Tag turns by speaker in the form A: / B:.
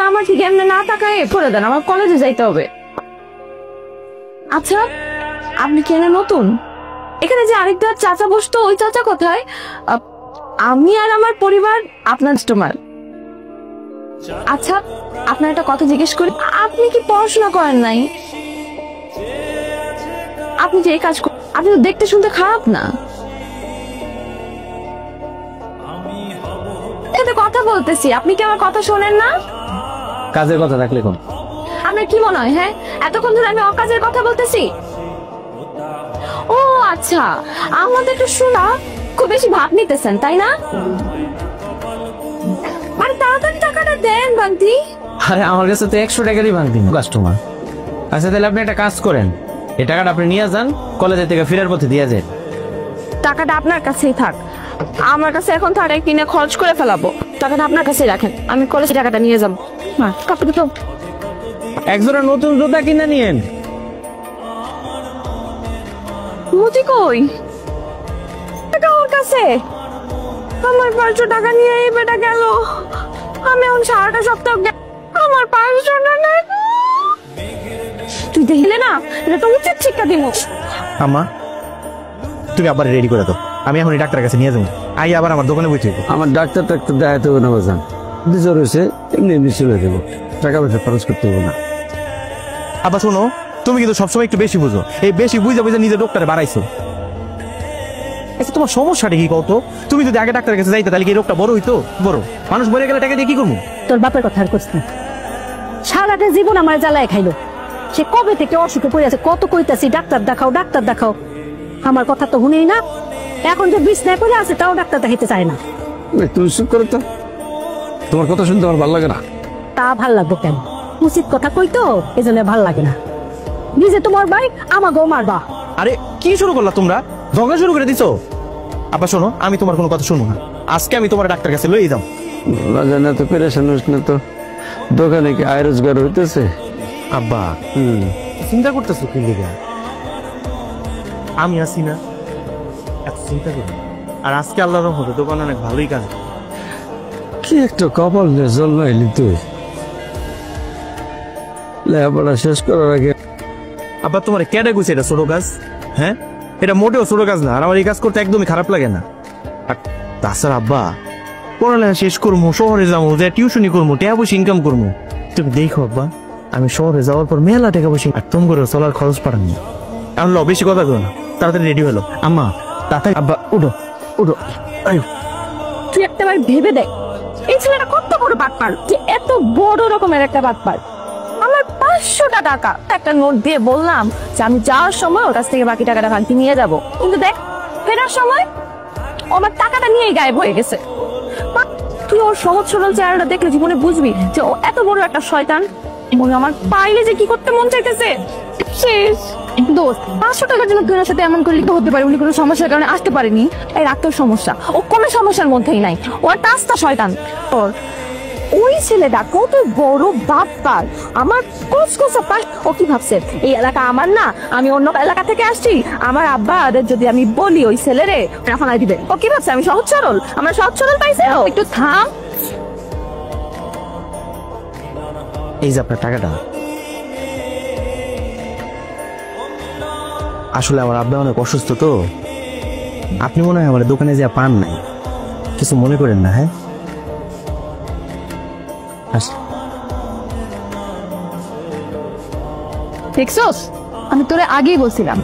A: আমার ঠিক এমনি না তাকায় করে দেন, আমার কলেজে যাইতে হবে। আচ্ছা আপনি কি এখানে নতুন? এখানে যে আরেকটা চাচা বসতো ওই চাচা কোথায়? আমি আর আমার পরিবার আপনার কাস্টমার। আচ্ছা আপনার একটা কথা জিজ্ঞেস করি, আপনি কি পড়াশোনা করেন নাই? আপনি যে এই কাজ আপনি তো দেখতে শুনতে খারাপ না, এতে কথা বলতেছি, আপনি কি আমার কথা শোনেন না?
B: কাজের কথা রাখলে কোন?
A: আপনার কি মনে হয় হ্যাঁ এতক্ষণ ধরে আমি অকাজের কথা বলতেছি? ও আচ্ছা, আমাদের একটু শোনা খুব বেশি ভাব নিতেছেন তাই না? মানে তাড়াতাড়ি টাকাটা দেন বান্তি।
B: আরে আমার কাছে তো 100 টাকারই ভাঙতি কাস্টমার। আচ্ছা তাহলে আপনি একটা কাজ করেন, এই টাকাটা আপনি নিয়ে যান, কলেজে থেকে ফেরার পথে দিয়ে যান।
A: টাকাটা আপনার কাছেই থাক, আমার কাছে এখন তারে কিনে খরচ করে ফেলাবো। টাকাটা আপনার কাছেই রাখেন, আমি কলেজে টাকাটা নিয়ে যাবো। হ্যাঁ কাপড় তো
B: একজোড়া নতুন জুতা কিনে নিয়েন।
A: মুতি কই? টাকা ওর কাছে, আমার 500 টাকা নিয়ে এই বেটা গেল। আমি এখন সারাটা সপ্তাহ আমার 500 টাকা তুই দেখলে না, এটা তো উচিত শিক্ষা দিব।
C: আম্মা তুমি আবার রেডি করে দাও, আমি এখন ডাক্তারের কাছে নিয়ে যাবো, আই আবার আমার দোকানে বসে।
D: আমার ডাক্তার টাক্তার দেখাতে হবে না বাজান, জ্বর হয়েছে এমনি এমনি চলে দেবো, টাকা পয়সা খরচ করতে হবে না।
C: আবার শোনো, তুমি কিন্তু সবসময় একটু বেশি বুঝো, এই বেশি বুঝে বুঝে নিজে ডক্টরে বাড়াইছো। আচ্ছা তোমার সমস্যাটা কি কত? তুমি যদি আগে ডাক্তারের কাছে যাইতে তাহলে কি রোগটা বড় হইতো? বড় মানুষ মরে গেলে টাকা দিয়ে কি করবো?
E: তোর বাপের কথা আর করছ না, সারাটা জীবন আমার জ্বালায় খাইলো। সে কবে থেকে অসুখে পড়ে আছে, কত কইতাছি ডাক্তার দেখাও ডাক্তার দেখাও, আমার কথা তো শুনেই না। এখন যে বিছনায় পড়ে আছে তাও ডাক্তার দেখাইতে চায় না।
D: তুমি চুপ করো তো, তোমার কথা শুনতে আমার ভালো লাগে না।
E: তা ভাল লাগবো কেন? উচিত কথা কইতো এই জন্য ভাল লাগে না। নিজে তোমার ভাই আমাকেও মারবা।
C: আরে কি শুরু করলা তোমরা? ঝগড়া শুরু করে দিছো। আবার শোনো, আমি তোমার কোনো কথা শুনবো না, আজকে আমি তোমার ডাক্তার কাছে লই যাও।
D: বাজান এত পেরেশান হোস না তো, দোকানে কি আয় রোজগার হইতেছে?
C: আব্বা চিন্তা করতেছো কি লিগা? আমি আছি না, এত চিন্তা করি। আর আজকে আল্লাহর রহমতে দোকান অনেক ভালোই কাজ।
D: কি একটা কপাল নিয়ে জন্মাইলি তুই, লেখাপড়া শেষ করার আগে।
C: আবার তোমার কেডা কইছে এটা ছোট কাজ? হ্যাঁ এটা মোটেও ছোট কাজ না, আর আমার এই কাজ করতে একদমই খারাপ লাগে না। আর তাছাড়া আব্বা পড়ালেখা শেষ করবো, শহরে যাবো, যে টিউশনি করবো, টাকা পয়সা ইনকাম করবো। তুমি দেখো আব্বা, আমি শহরে যাওয়ার পর মেলা টাকা পয়সা আর তুমি করে চলার খরচ পাঠানি। এখন ল বেশি কথা করো না, তাড়াতাড়ি রেডি হলো। আম্মা তাড়াতাড়ি। আব্বা উঠো উঠো।
A: তুই একটাবার ভেবে দেখ, এই ছেলেটা কত বড় বাটপার, যে এত বড় রকমের একটা বাটপার। আমার 500 টাকা একটা নোট দিয়ে বললাম যে আমি যাওয়ার সময় ওর কাছ থেকে বাকি টাকাটা ভাঙতি নিয়ে যাব, কিন্তু দেখ ফেরার সময় ও আমার টাকাটা নিয়েই গায়েব হয়ে গেছে। তুই ওর সহজ সরল চেহারাটা দেখলে জীবনে বুঝবি যে ও এত বড় একটা শয়তান। মনে আমার পাইলে যে কি করতে মন চাইতেছে। শেষ দোস্ত, 500 টাকার জন্য তুই ওর সাথে এমন করলে তো হতে পারে উনি কোনো সমস্যার কারণে আসতে পারেনি। এই রাগ তোর সমস্যা, ও কোনো সমস্যার মধ্যেই নাই, ও একটা আস্তা শয়তান। ওর ওই ছেলেটা কত বড় বাটপার, আমার কসকসা পাশ। ও কি ভাবছে এই এলাকা আমার না, আমি অন্য এলাকা থেকে আসছি, আমার আব্বা যদি আমি বলি ওই ছেলেরে রাফানায় দিবে। ও কি ভাবছে আমি সহজ সরল? আমরা সহজ সরল পাইছে। ও একটু থাম।
C: এই যে আপনার টাকাটা, আসলে আমার আব্বা অনেক অসুস্থ তো, আপনি মনে হয় আমার দোকানে যা পান নাই, কিছু মনে করেন না। হ্যাঁ
A: দেখছস, আমি তোরে আগেই বলছিলাম